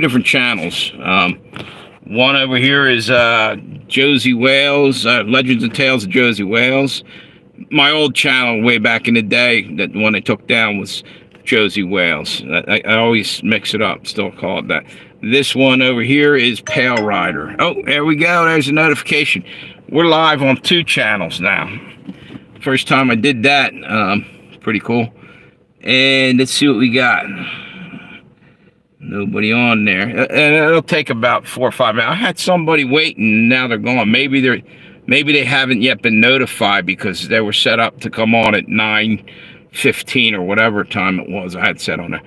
different channels. One over here is Josey Wales, Legends and Tales of Josey Wales. My old channel way back in the day, that one I took down, was Josey Wales. I always mix it up, still call it that. This one over here is Pale Rider. Oh, there we go. There's a notification. We're live on 2 channels now. First time I did that. Pretty cool. And let's see what we got. Nobody on there. And it'll take about 4 or 5 minutes. I had somebody waiting, and now they're gone. Maybe they haven't yet been notified because they were set up to come on at 9:15 or whatever time it was I had set on there.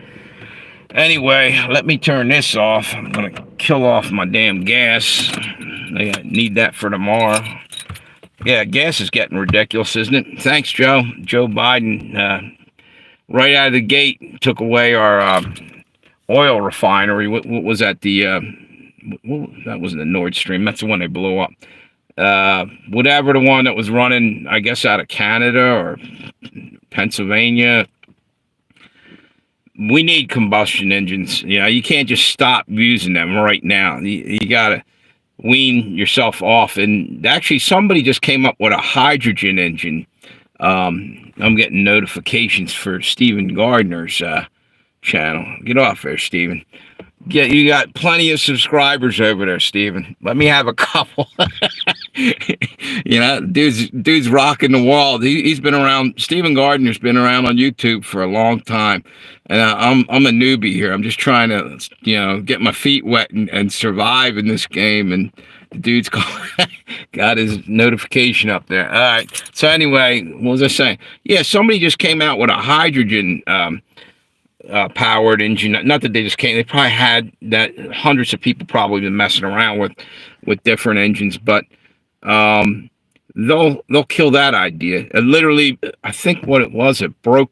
Anyway, let me turn this off. I'm gonna kill off my damn gas. I need that for tomorrow. Yeah, gas is getting ridiculous, isn't it? Thanks, Joe. Joe Biden, right out of the gate, took away our oil refinery. What was that? That wasn't the Nord Stream. That's the one they blew up. Whatever the one that was running, I guess, out of Canada or Pennsylvania. We need combustion engines. You can't just stop using them right now. You gotta wean yourself off. And actually, somebody just came up with a hydrogen engine. I'm getting notifications for Stephen Gardner's channel. Get off there, Stephen. Yeah, you got plenty of subscribers over there, Stephen. Let me have a couple. Dude's rocking the world. He's been around. Stephen Gardner's been around on YouTube for a long time, and I'm a newbie here. I'm just trying to get my feet wet and survive in this game. And the dude's got his notification up there. All right. So anyway, what was I saying? Yeah, somebody just came out with a hydrogen powered engine. Not that they just came. They probably had that. Hundreds of people probably been messing around with different engines, but they'll kill that idea. Literally, I think what it was, it broke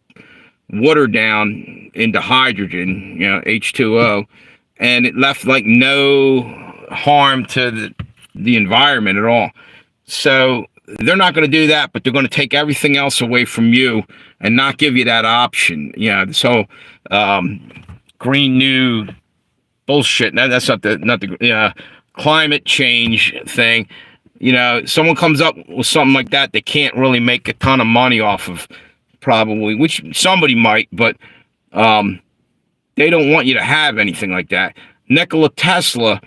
water down into hydrogen, H2O, and it left like no harm to the environment at all. So they're not going to do that, but they're going to take everything else away from you and not give you that option. So green new bullshit. That's not the climate change thing. Someone comes up with something like that, they can't really make a ton of money off of, probably, which somebody might, but they don't want you to have anything like that. Nikola Tesla,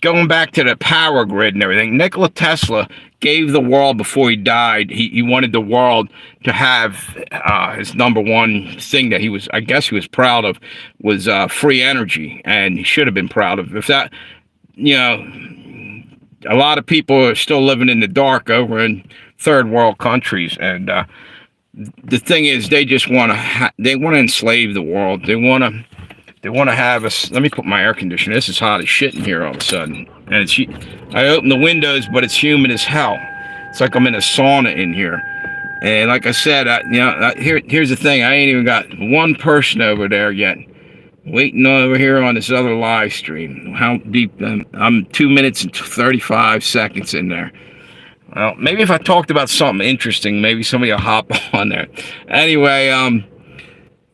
going back to the power grid and everything, Nikola Tesla gave the world, before he died, he wanted the world to have his number one thing that he was proud of was free energy, and he should have been proud of. If that, a lot of people are still living in the dark over in third world countries, and the thing is, they just want to they want to enslave the world. They want to have us. Let me put my air conditioner. This is hot as shit in here all of a sudden. And I open the windows, but it's humid as hell. It's like I'm in a sauna in here. And like I said, here's the thing. I ain't even got one person over there yet. Waiting over here on this other live stream. How deep? I'm 2 minutes and 35 seconds in there. Well, maybe if I talked about something interesting, maybe somebody will hop on there. Anyway,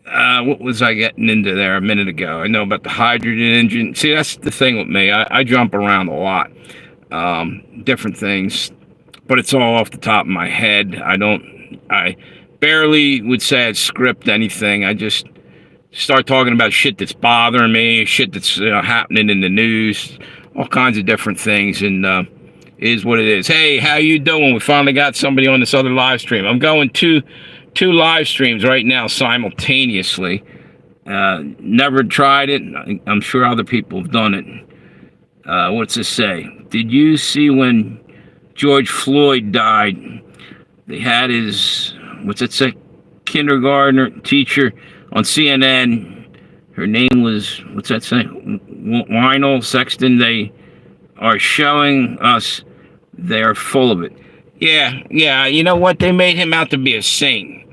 what was I getting into there a minute ago? I know about the hydrogen engine. See, that's the thing with me. I jump around a lot. Different things. But it's all off the top of my head. I barely would say I'd script anything. I just start talking about shit that's bothering me, shit that's happening in the news, all kinds of different things, and is what it is. Hey, how you doing? We finally got somebody on this other live stream. I'm going two live streams right now simultaneously. Never tried it. I'm sure other people have done it. What's this say? Did you see when George Floyd died? They had his, what's it say? Kindergarten teacher on CNN. Her name was, what's that say? Wynel Sexton. They are showing us they're full of it. Yeah, you know what? They made him out to be a saint.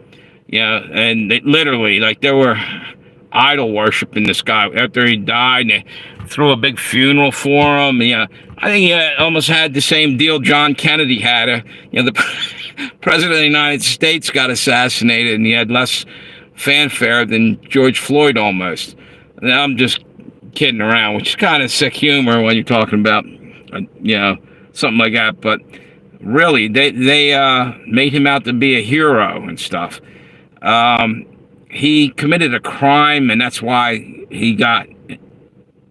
Yeah, and they literally, like, there were idol worshiping this guy after he died, and they threw a big funeral for him. I think he almost had the same deal John Kennedy had. The president of the United States got assassinated, and he had less fanfare than George Floyd almost. And I'm just kidding around, which is kind of sick humor when you're talking about, something like that. But really, they made him out to be a hero and stuff. He committed a crime, and that's why he got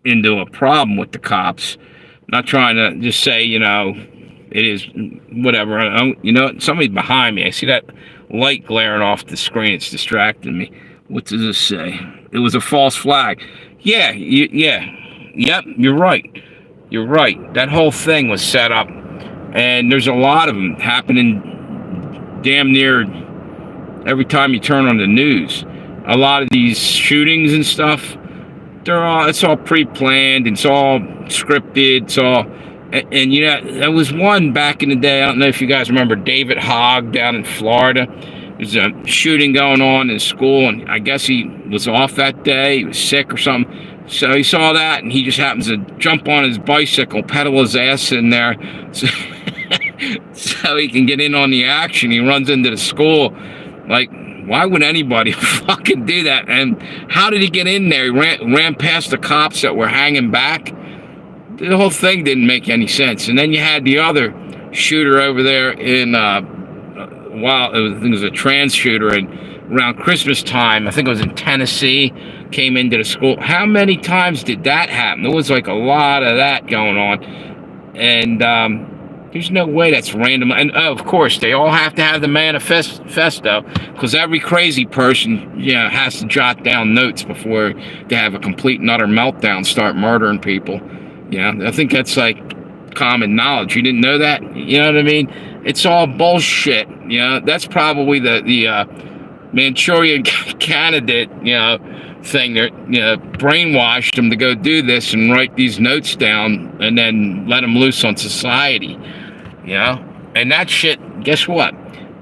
into a problem with the cops. Not trying to just say, it is whatever. Somebody's behind me. I see that light glaring off the screen. It's distracting me. What does this say? It was a false flag. Yeah, yep, you're right. You're right. That whole thing was set up, and there's a lot of them happening damn near every time you turn on the news. A lot of these shootings and stuff, it's all pre-planned, it's all scripted, it's all, and there was one back in the day. I don't know if you guys remember David Hogg down in Florida. There's a shooting going on in school, and I guess he was off that day. He was sick or something. So he saw that, and he just happens to jump on his bicycle, pedal his ass in there, so he can get in on the action. He runs into the school. Like, why would anybody fucking do that? And how did he get in there? He ran past the cops that were hanging back. The whole thing didn't make any sense. And then you had the other shooter over there in, I think it was a trans shooter, and around Christmas time, I think it was in Tennessee, came into the school. How many times did that happen? There was like a lot of that going on. And there's no way that's random. And of course, they all have to have the manifesto, because every crazy person, has to jot down notes before they have a complete and utter meltdown, start murdering people. I think that's like common knowledge. You didn't know that? You know what I mean? It's all bullshit. That's probably the Manchurian candidate, thing that, brainwashed them to go do this and write these notes down and then let them loose on society. And that shit, guess what?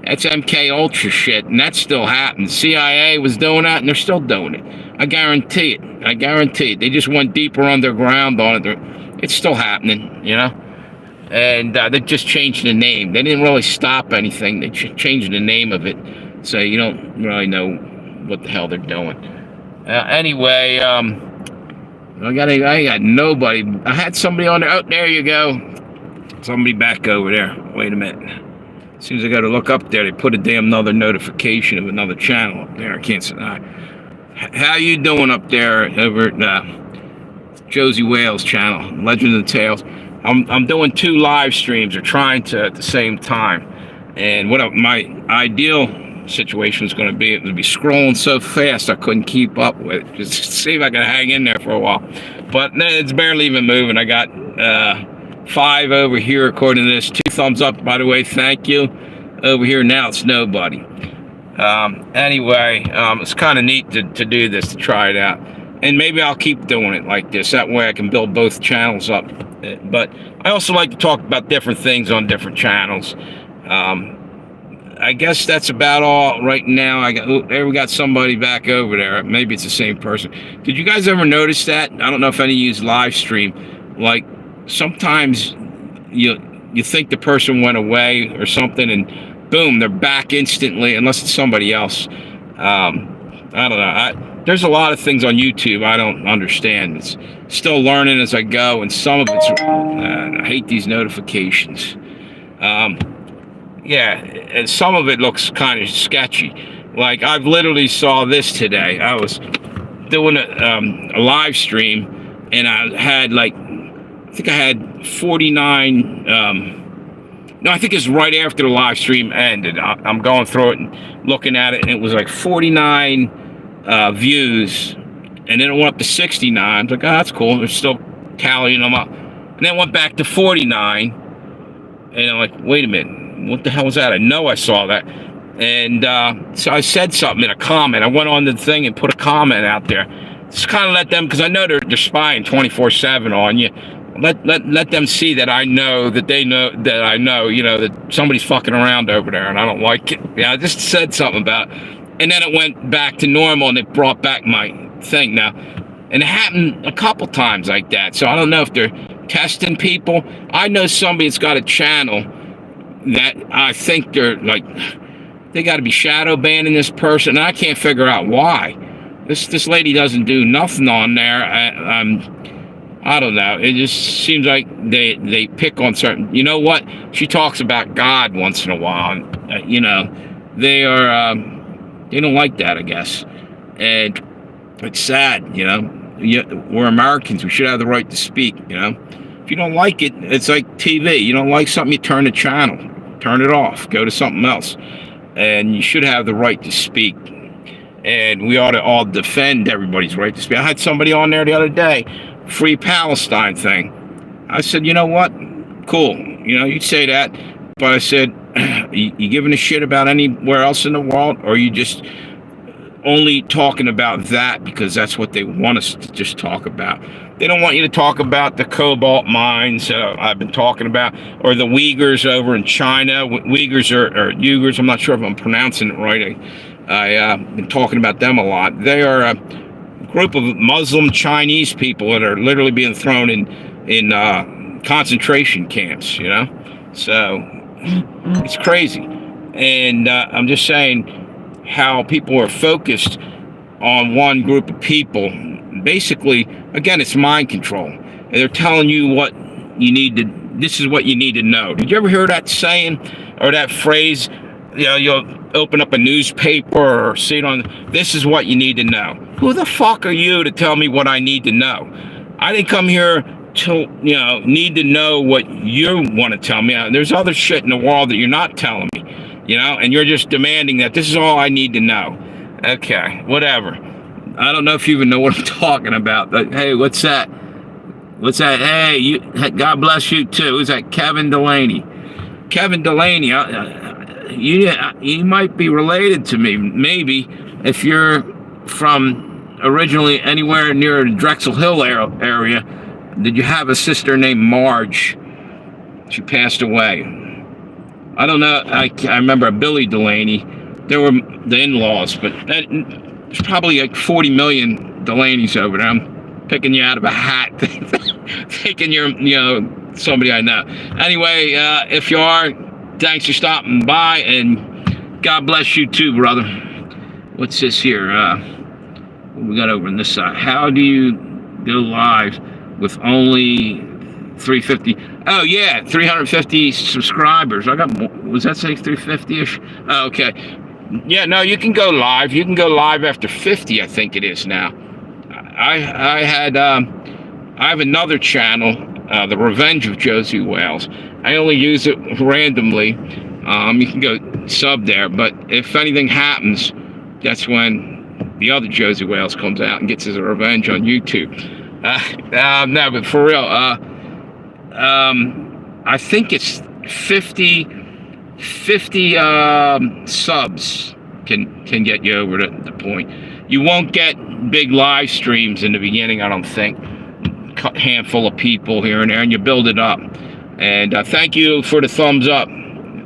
That's MK Ultra shit, and that still happens. CIA was doing that, and they're still doing it. I guarantee it. They just went deeper underground on it. It's still happening, And they just changed the name. They didn't really stop anything. They changed the name of it, so you don't really know what the hell they're doing. Anyway, I got nobody. I had somebody on there. Oh, there you go. Somebody back over there. Wait a minute. As soon as I go to look up there, they put a damn another notification of another channel up there. I can't say that. How you doing up there over at Josey Wales channel, Legends of Tales? I'm doing 2 live streams, or trying to at the same time. And what my ideal situation is going to be, it would be scrolling so fast I couldn't keep up with it. Just see if I can hang in there for a while. But it's barely even moving. I got 5 over here according to this. 2 thumbs up, by the way. Thank you. Over here now it's nobody. Anyway, it's kind of neat to do this, to try it out. And maybe I'll keep doing it like this. That way I can build both channels up. But I also like to talk about different things on different channels. I guess that's about all right now. There we got somebody back over there. Maybe it's the same person. Did you guys ever notice that? I don't know if any of you use live stream. Like, sometimes you think the person went away or something, and boom, they're back instantly, unless it's somebody else. I don't know. There's a lot of things on YouTube I don't understand. It's still learning as I go, and some of it's I hate these notifications. And some of it looks kind of sketchy. Like, I've literally saw this today. I was doing a live stream, and I had I think I had 49, no, I think it's right after the live stream ended. I'm going through it and looking at it, and it was like 49 views, and then it went up to 69. I was like, oh, that's cool. They're still tallying them up. And then it went back to 49, and I'm like, wait a minute. What the hell was that? I know I saw that. And so I said something in a comment. I went on the thing and put a comment out there. Just kind of let them, because I know they're spying 24/7 on you. Let them see that I know, that they know that I know, that somebody's fucking around over there, and I don't like it. Yeah, I just said something about it. And then it went back to normal, and it brought back my thing now. And it happened a couple times like that. So I don't know if they're testing people. I know somebody that's got a channel that I think they got to be shadow banning this person, and I can't figure out why. This lady doesn't do nothing on there. I don't know. It just seems like they pick on certain. You know what? She talks about God once in a while. And, they are they don't like that, I guess, and it's sad. We're Americans. We should have the right to speak. If you don't like it, it's like TV. You don't like something, you turn the channel, turn it off, go to something else, and you should have the right to speak. And we ought to all defend everybody's right to speak. I had somebody on there the other day, Free Palestine thing. I said, you know what? Cool. You say that, but I said, you giving a shit about anywhere else in the world, or are you just only talking about that because that's what they want us to just talk about? They don't want you to talk about the cobalt mines I've been talking about, or the Uyghurs over in China. Uyghurs or Uyghurs, I'm not sure if I'm pronouncing it right. I've been talking about them a lot. They are a group of Muslim Chinese people that are literally being thrown in concentration camps, So it's crazy. And I'm just saying how people are focused on one group of people. Basically, again, it's mind control. And they're telling you what you need to, this is what you need to know. Did you ever hear that saying or that phrase? You'll open up a newspaper or see it on, this is what you need to know. Who the fuck are you to tell me what I need to know? I didn't come here to, need to know what you want to tell me. There's other shit in the world that you're not telling me, and you're just demanding that this is all I need to know. Okay, whatever. I don't know if you even know what I'm talking about, but hey, what's that? What's that? Hey, God bless you too. Who's that? Kevin Delaney. Kevin Delaney, you might be related to me, maybe, if you're from originally anywhere near the Drexel Hill area. Did you have a sister named Marge? She passed away. I don't know. I remember Billy Delaney. There were the in-laws, but there's probably like 40 million Delaneys over there. I'm picking you out of a hat, thinking you're, somebody I know. Anyway, if you are, thanks for stopping by, and God bless you too, brother. What's this here? What we got over on this side? How do you go live with only 350? Oh yeah, 350 subscribers. Was that say 350-ish? Oh, okay. Yeah, no, you can go live. You can go live after 50, I think it is now. I have another channel, The Revenge of Josey Wales. I only use it randomly. You can go sub there, but if anything happens, that's when the other Josey Wales comes out and gets his revenge on YouTube. No, but for real, I think it's 50 subs can get you over to the point. You won't get big live streams in the beginning, I don't think. A handful of people here and there, and you build it up. And thank you for the thumbs up.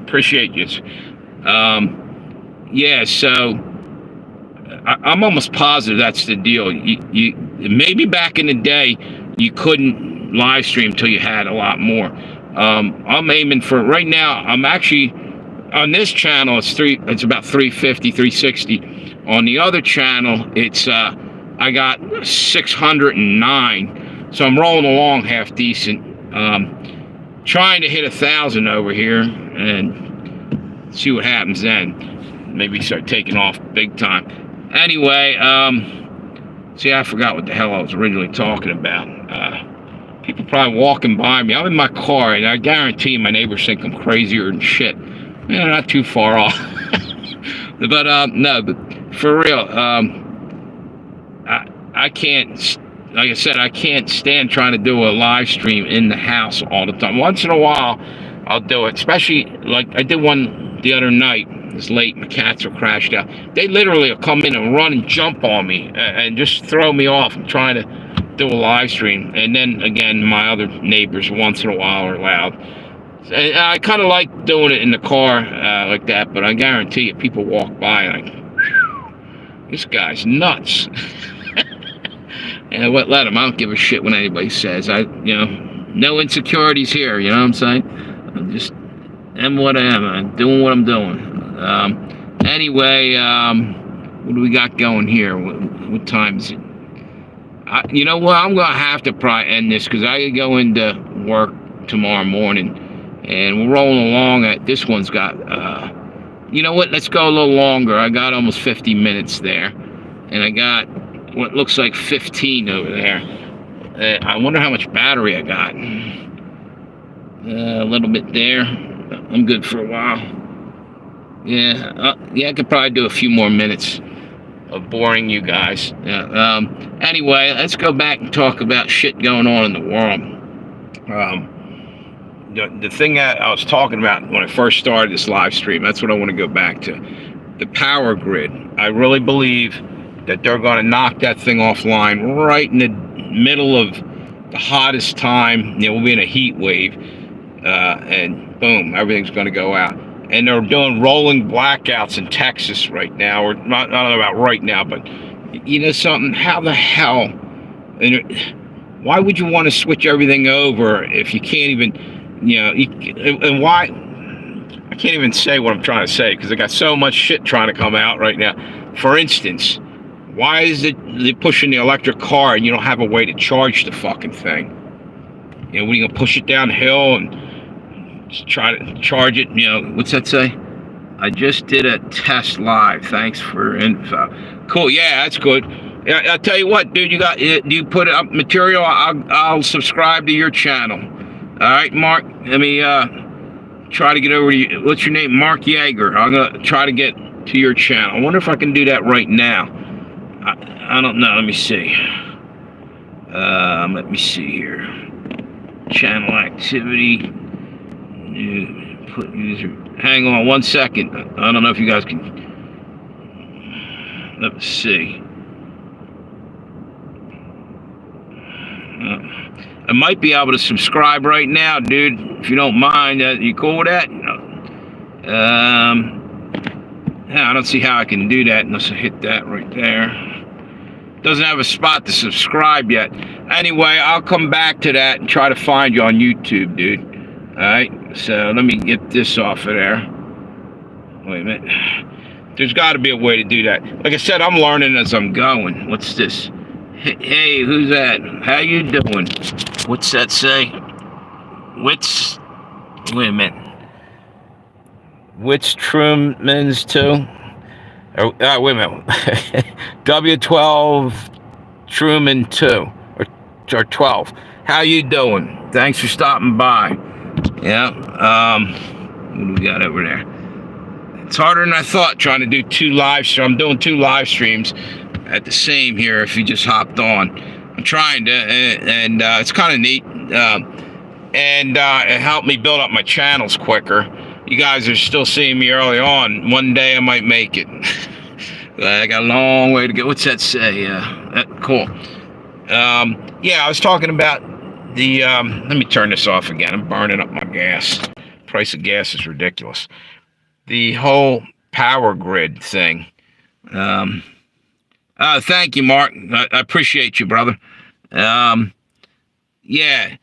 Appreciate you. Yeah, so I'm almost positive that's the deal. You maybe back in the day you couldn't live stream till you had a lot more. I'm aiming for right now. I'm actually on this channel. It's about 350, 360. On the other channel, it's I got 609. So I'm rolling along half decent. Trying to hit 1,000 over here and see what happens then. Maybe start taking off big time. Anyway, see, I forgot what the hell I was originally talking about. People probably walking by me. I'm in my car, and I guarantee my neighbors think I'm crazier than shit. Not too far off. But no, but for real, I can't. Like I said, I can't stand trying to do a live stream in the house all the time. Once in a while, I'll do it. Especially, like, I did one the other night. It's late, my cats are crashed out. They literally will come in and run and jump on me and just throw me off. I'm trying to do a live stream. And then, again, my other neighbors once in a while are loud. And I kind of like doing it in the car like that, but I guarantee you, people walk by and like, this guy's nuts. And what, let him. I don't give a shit what anybody says. No insecurities here, you know what I'm saying? I'm just am what I am. I'm doing what I'm doing. Anyway, What do we got going here? What time is it? You know what? I'm gonna have to probably end this because I gotta go into work tomorrow morning, and we're rolling along. At this one's got. You know what? Let's go a little longer. I got almost 50 minutes there, and I got what looks like 15 over there. I wonder how much battery I got. A little bit there. I'm good for a while. Yeah, I could probably do a few more minutes of boring you guys. Anyway, let's go back and talk about shit going on in the world. The thing that I was talking about when I first started this live stream, that's what I want to go back to. The power grid. I really believe that they're going to knock that thing offline right in the middle of the hottest time. We'll be in a heat wave, and boom, everything's going to go out. And they're doing rolling blackouts in Texas right now, or not, I don't know about right now, but you know something? How the hell? Why would you want to switch everything over if you can't even, and why? I can't even say what I'm trying to say because I got so much shit trying to come out right now. For instance, why is it they're pushing the electric car and you don't have a way to charge the fucking thing? What are you gonna push it downhill and try to charge it? What's that say? I just did a test live. Thanks for info. Cool. Yeah, that's good. Yeah, I'll tell you what, dude. You put up material. I'll subscribe to your channel. All right, Mark. Let me try to get over to you. What's your name? Mark Yeager. I'm gonna try to get to your channel. I wonder if I can do that right now. I don't know. Let me see. Let me see here. Channel activity. Put user. Hang on 1 second. I don't know if you guys can. Let's see. I might be able to subscribe right now, dude. If you don't mind, you cool with that? I don't see how I can do that unless I hit that right there. Doesn't have a spot to subscribe yet. Anyway, I'll come back to that and try to find you on YouTube, dude. Alright, so let me get this off of there. Wait a minute. There's got to be a way to do that. Like I said, I'm learning as I'm going. What's this? Hey, who's that? How you doing? What's that say? Wait a minute. Which Truman's too? Wait a minute. W12 Truman 2 or 12. How you doing? Thanks for stopping by. Yeah. What do we got over there? It's harder than I thought trying to do two live streams. I'm doing two live streams at the same here if you just hopped on. I'm trying to, and it's kind of neat. And it helped me build up my channels quicker. You guys are still seeing me early on. One day I might make it. I got a long way to go. What's that say? Cool. Yeah, I was talking about the, let me turn this off again. I'm burning up my gas. Price of gas is ridiculous. The whole power grid thing. Thank you, Mark. I appreciate you, brother. Yeah,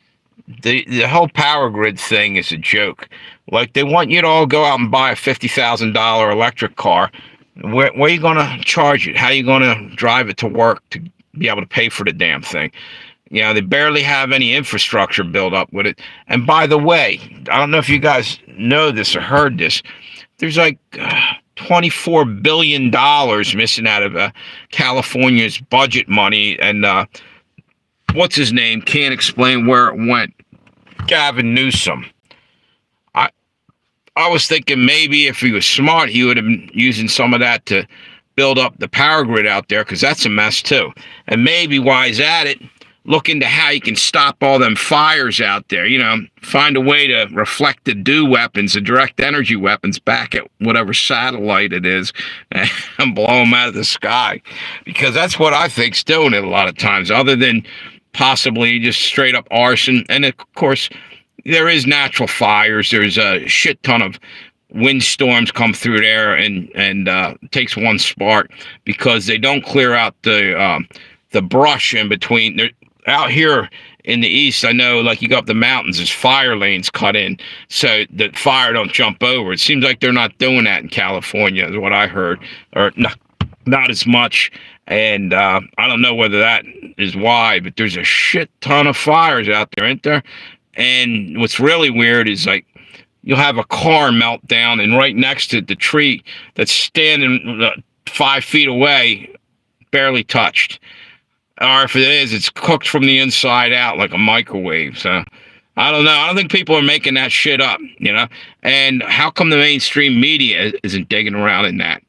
the whole power grid thing is a joke. Like, they want you to all go out and buy a $50,000 electric car. Where are you going to charge it? How are you going to drive it to work to be able to pay for the damn thing? They barely have any infrastructure built up with it. And by the way, I don't know if you guys know this or heard this. There's like $24 billion missing out of California's budget money. And what's his name? Can't explain where it went. Gavin Newsom. I was thinking maybe if he was smart, he would have been using some of that to build up the power grid out there, because that's a mess too. And maybe while he's at it, look into how you can stop all them fires out there. Find a way to reflect the DEW weapons, the direct energy weapons, back at whatever satellite it is and blow them out of the sky. Because that's what I think's doing it a lot of times, other than possibly just straight up arson. And of course, there is natural fires. There's a shit ton of windstorms come through there, and takes one spark because they don't clear out the brush in between. They're out here in the east, I know, like you go up the mountains, there's fire lanes cut in so the fire don't jump over. It seems like they're not doing that in California, is what I heard. Or not as much. And I don't know whether that is why, but there's a shit ton of fires out there, isn't there? And what's really weird is like you'll have a car melt down, and right next to the tree that's standing 5 feet away, barely touched. Or if it is, it's cooked from the inside out like a microwave. So I don't know. I don't think people are making that shit up, you know? And how come the mainstream media isn't digging around in that?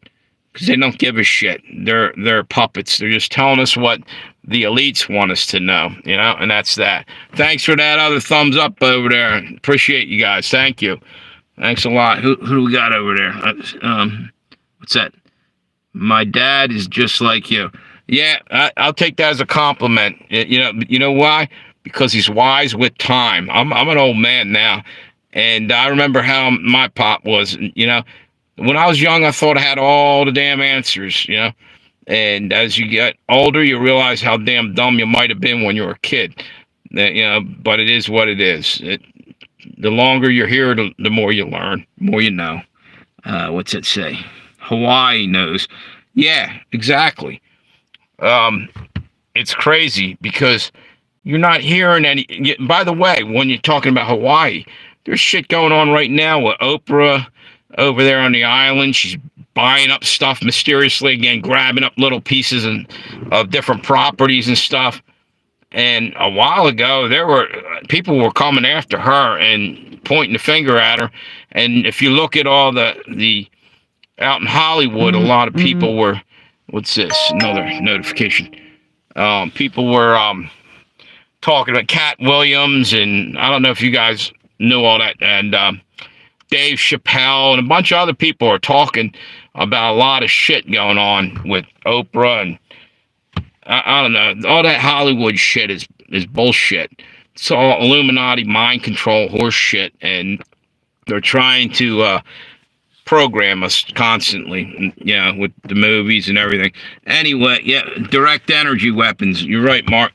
Because they don't give a shit. They're puppets. They're just telling us what the elites want us to know, you know? And that's that. Thanks for that other thumbs up over there. Appreciate you guys. Thank you. Thanks a lot. Who do we got over there? What's that? My dad is just like you. Yeah, I'll take that as a compliment. You know why? Because he's wise with time. I'm an old man now, and I remember how my pop was. You know, when I was young, I thought I had all the damn answers. You know, and as you get older, you realize how damn dumb you might have been when you were a kid. You know, but it is what it is. The longer you're here, the more you learn, the more you know. What's it say? Hawaii knows. Yeah, exactly. It's crazy because you're not hearing any. By the way, when you're talking about Hawaii, there's shit going on right now with Oprah over there on the island. She's buying up stuff mysteriously again, grabbing up little pieces of different properties and stuff. And a while ago, there were people were coming after her and pointing the finger at her. And if you look at all the out in Hollywood, a lot of people were. What's this? Another notification. People were talking about Cat Williams, and I don't know if you guys knew all that, and Dave Chappelle, and a bunch of other people are talking about a lot of shit going on with Oprah, and I don't know. All that Hollywood shit is bullshit. It's all Illuminati mind control horse shit, and they're trying to program us constantly, with the movies and everything. Anyway, yeah, direct energy weapons. You're right, Mark.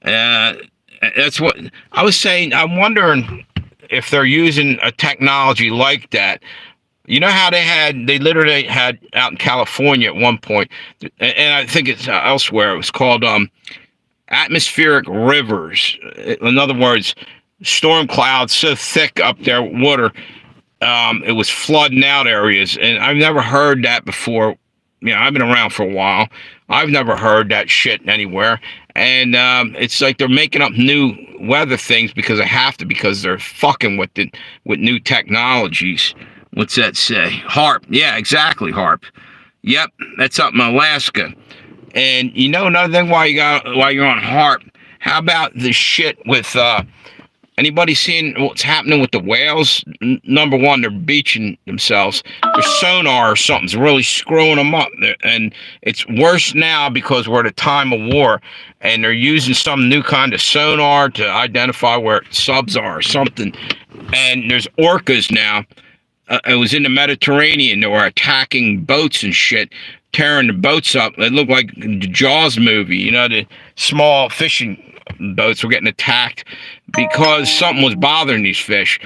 That's what I was saying. I'm wondering if they're using a technology like that. You know how they literally had out in California at one point, and I think it's elsewhere. It was called atmospheric rivers. In other words, storm clouds so thick up there, water. It was flooding out areas, and I've never heard that before. I've been around for a while. I've never heard that shit anywhere, and it's like they're making up new weather things because they have to, because they're fucking with new technologies. What's that say? HARP. Yeah, exactly, HARP. Yep, that's up in Alaska. And another thing while you're on HARP, how about the shit with anybody seeing what's happening with the whales? Number one, they're beaching themselves. Their sonar or something's really screwing them up. And it's worse now because we're at a time of war. And they're using some new kind of sonar to identify where subs are or something. And there's orcas now. It was in the Mediterranean. They were attacking boats and shit, tearing the boats up. It looked like the Jaws movie. The small fishing boats were getting attacked because something was bothering these fish.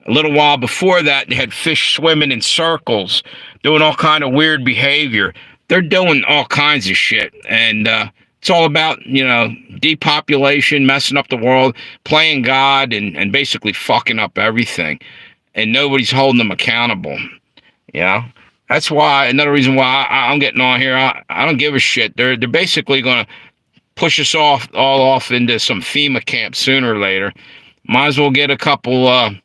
A little while before that, they had fish swimming in circles, doing all kind of weird behavior. They're doing all kinds of shit, and it's all about depopulation, messing up the world, playing God, and basically fucking up everything. And nobody's holding them accountable. That's why, another reason why I'm getting on here. I don't give a shit. They're basically going to push us all off into some FEMA camp sooner or later. Might as well get a couple,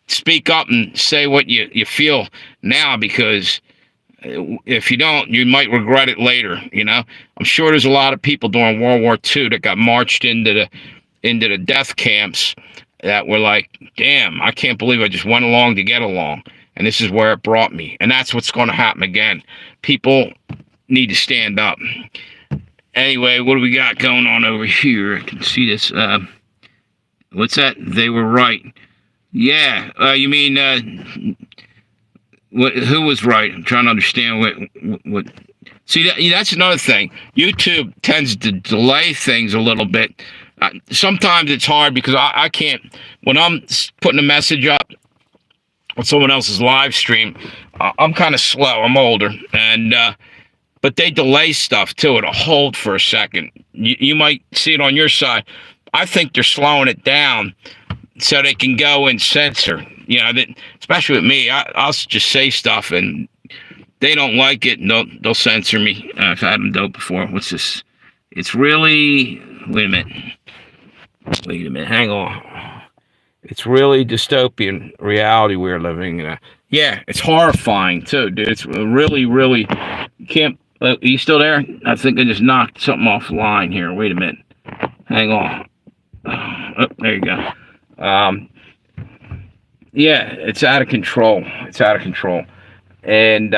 speak up and say what you feel now, because if you don't, you might regret it later. I'm sure there's a lot of people during World War II that got marched into the death camps that were like, damn, I can't believe I just went along to get along. And this is where it brought me. And that's what's going to happen again. People need to stand up. Anyway, what do we got going on over here? I can see this. What's that? They were right. Yeah. You mean, who was right? I'm trying to understand what. See, that's another thing. YouTube tends to delay things a little bit. Sometimes it's hard because I can't, when I'm putting a message up on someone else's live stream, I'm kind of slow. I'm older, and but they delay stuff too. It'll hold for a second. You might see it on your side. I think they're slowing it down so they can go and censor. You know, that, especially with me, I'll just say stuff and they don't like it, and they'll censor me. I've had them do it before. What's this? It's really. Wait a minute. Hang on. It's really dystopian reality we're living in. Yeah, it's horrifying too, dude. It's really, really. You can't. Are you still there? I think I just knocked something off the line here. Wait a minute. Hang on. Oh, there you go. Yeah, it's out of control. It's out of control. And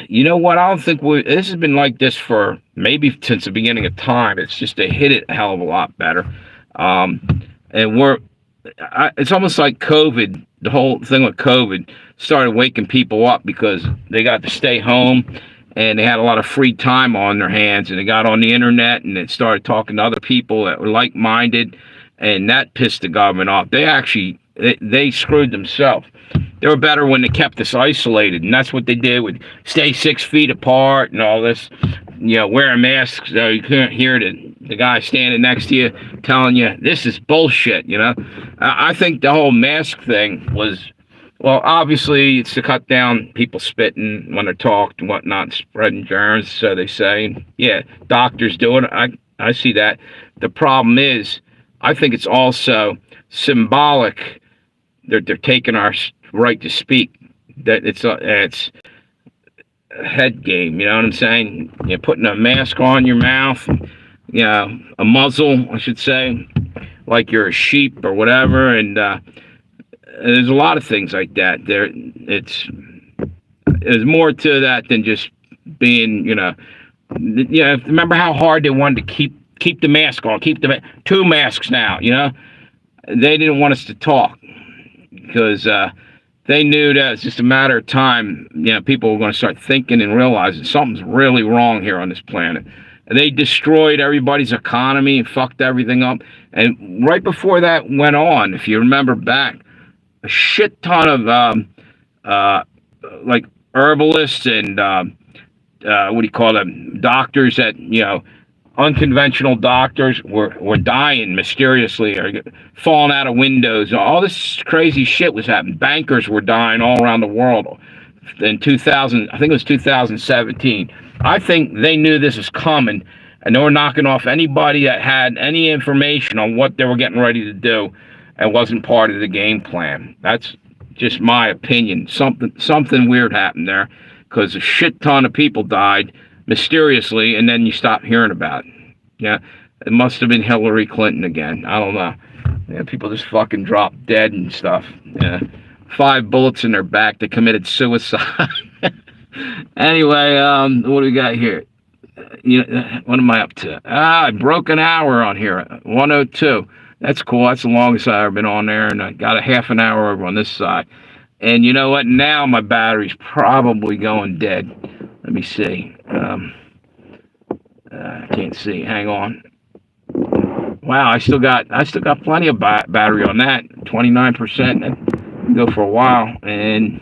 you know what? I don't think this has been like this for maybe since the beginning of time. It's just they hit it a hell of a lot better. And it's almost like COVID. The whole thing with COVID started waking people up because they got to stay home and they had a lot of free time on their hands, and they got on the internet and they started talking to other people that were like-minded, and that pissed the government off. They screwed themselves. They were better when they kept us isolated, and that's what they did with stay 6 feet apart and all this, you know, wearing masks so you couldn't hear the guy standing next to you telling you this is bullshit, you know. I think the whole mask thing was, well, obviously it's to cut down people spitting when they're talked and whatnot, spreading germs, so they say. Yeah, doctors do it. I see that. The problem is, I think it's also symbolic. They're taking our right to speak. That it's a head game. You know what I'm saying? You're putting a mask on your mouth, you know, a muzzle, I should say, like you're a sheep or whatever. And there's a lot of things like that. There's more to that than just being, you know. Remember how hard they wanted to keep the mask on, two masks now. You know, they didn't want us to talk because they knew that it's just a matter of time. You know, people were going to start thinking and realizing something's really wrong here on this planet. And they destroyed everybody's economy and fucked everything up. And right before that went on, if you remember back, a shit ton of like herbalists and what do you call them, doctors that, you know, unconventional doctors were dying mysteriously or falling out of windows. All this crazy shit was happening. Bankers were dying all around the world in 2000. I think it was 2017. I think they knew this was coming, and they were knocking off anybody that had any information on what they were getting ready to do and wasn't part of the game plan. That's just my opinion. Something weird happened there because a shit ton of people died mysteriously, and then you stop hearing about it. Yeah, it must have been Hillary Clinton again. I don't know. Yeah, people just fucking dropped dead and stuff. Yeah, 5 bullets in their back. They committed suicide. Anyway, what do we got here? What am I up to? I broke an hour on here. 102. That's cool. That's the longest I've ever been on there, and I got a half an hour over on this side. And you know what? Now my battery's probably going dead. Let me see. I can't see. Hang on. Wow, I still got plenty of battery on that. 29%. That can go for a while. And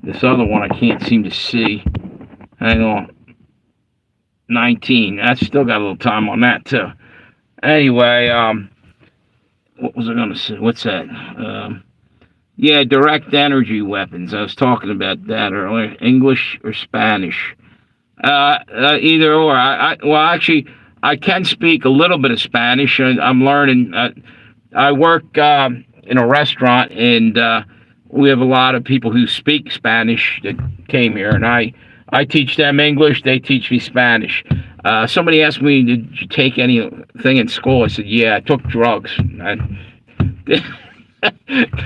this other one I can't seem to see. Hang on. 19. I still got a little time on that too. Anyway, what was I going to say? What's that? Yeah, direct energy weapons. I was talking about that earlier. English or Spanish? Either or. Well, actually, I can speak a little bit of Spanish. I'm learning. I work in a restaurant, and we have a lot of people who speak Spanish that came here, and I teach them English. They teach me Spanish. Somebody asked me, "Did you take anything in school?" I said, "Yeah, I took drugs."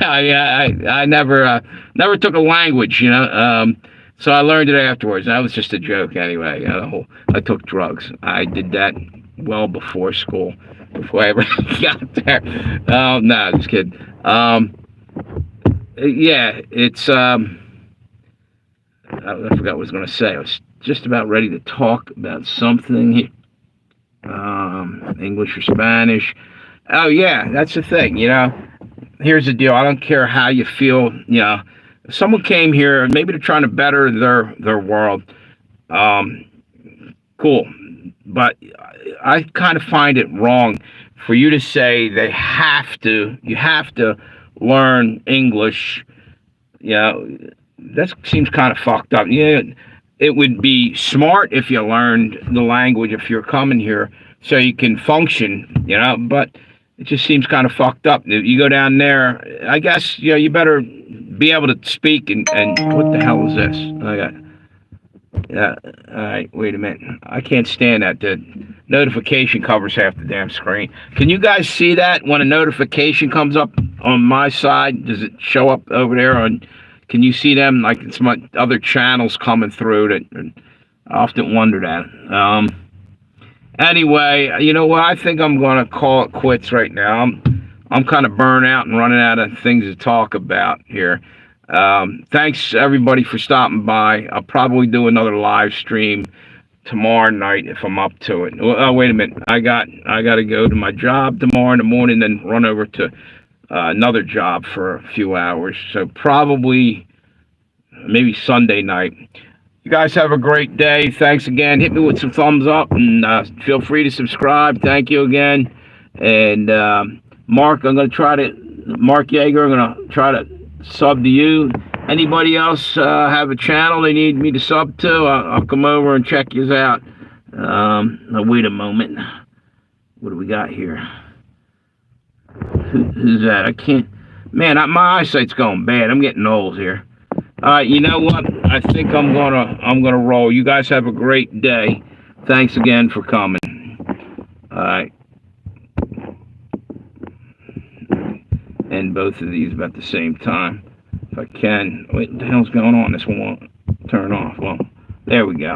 I never took a language, you know. So I learned it afterwards. That was just a joke, anyway. You know, I took drugs. I did that well before school, before I ever got there. No, just kidding. Yeah, it's. I forgot what I was going to say. I was just about ready to talk about something here. English or Spanish. Oh yeah, that's the thing. You know, here's the deal. I don't care how you feel. You know, if someone came here, maybe they're trying to better their world. Um, cool. But I kind of find it wrong for you to say you have to learn English. Yeah, that seems kind of fucked up. Yeah, it would be smart if you learned the language if you're coming here so you can function, but it just seems kind of fucked up. You go down there, I guess, you better be able to speak and what the hell is this? I got yeah. All right. Wait a minute. I can't stand that. The notification covers half the damn screen. Can you guys see that when a notification comes up on my side? Does it show up over there? Can you see them like some other channels coming through? That I often wonder that. Anyway, you know what? I think I'm gonna call it quits right now. I'm kind of burnt out and running out of things to talk about here. Thanks everybody for stopping by. I'll probably do another live stream tomorrow night if I'm up to it. Oh, wait a minute. I got to go to my job tomorrow in the morning, then run over to another job for a few hours. So probably maybe Sunday night. You guys have a great day. Thanks again. Hit me with some thumbs up and feel free to subscribe. Thank you again. And Mark Yeager, I'm going to try to sub to you. Anybody else have a channel they need me to sub to? I'll come over and check yous out. Now wait a moment. What do we got here? Who's that? I can't. Man, my eyesight's going bad. I'm getting old here. All right, you know what? I think I'm gonna roll. You guys have a great day. Thanks again for coming. All right. And both of these about the same time. If I can. Wait, what the hell's going on? This one won't turn off. Well, there we go.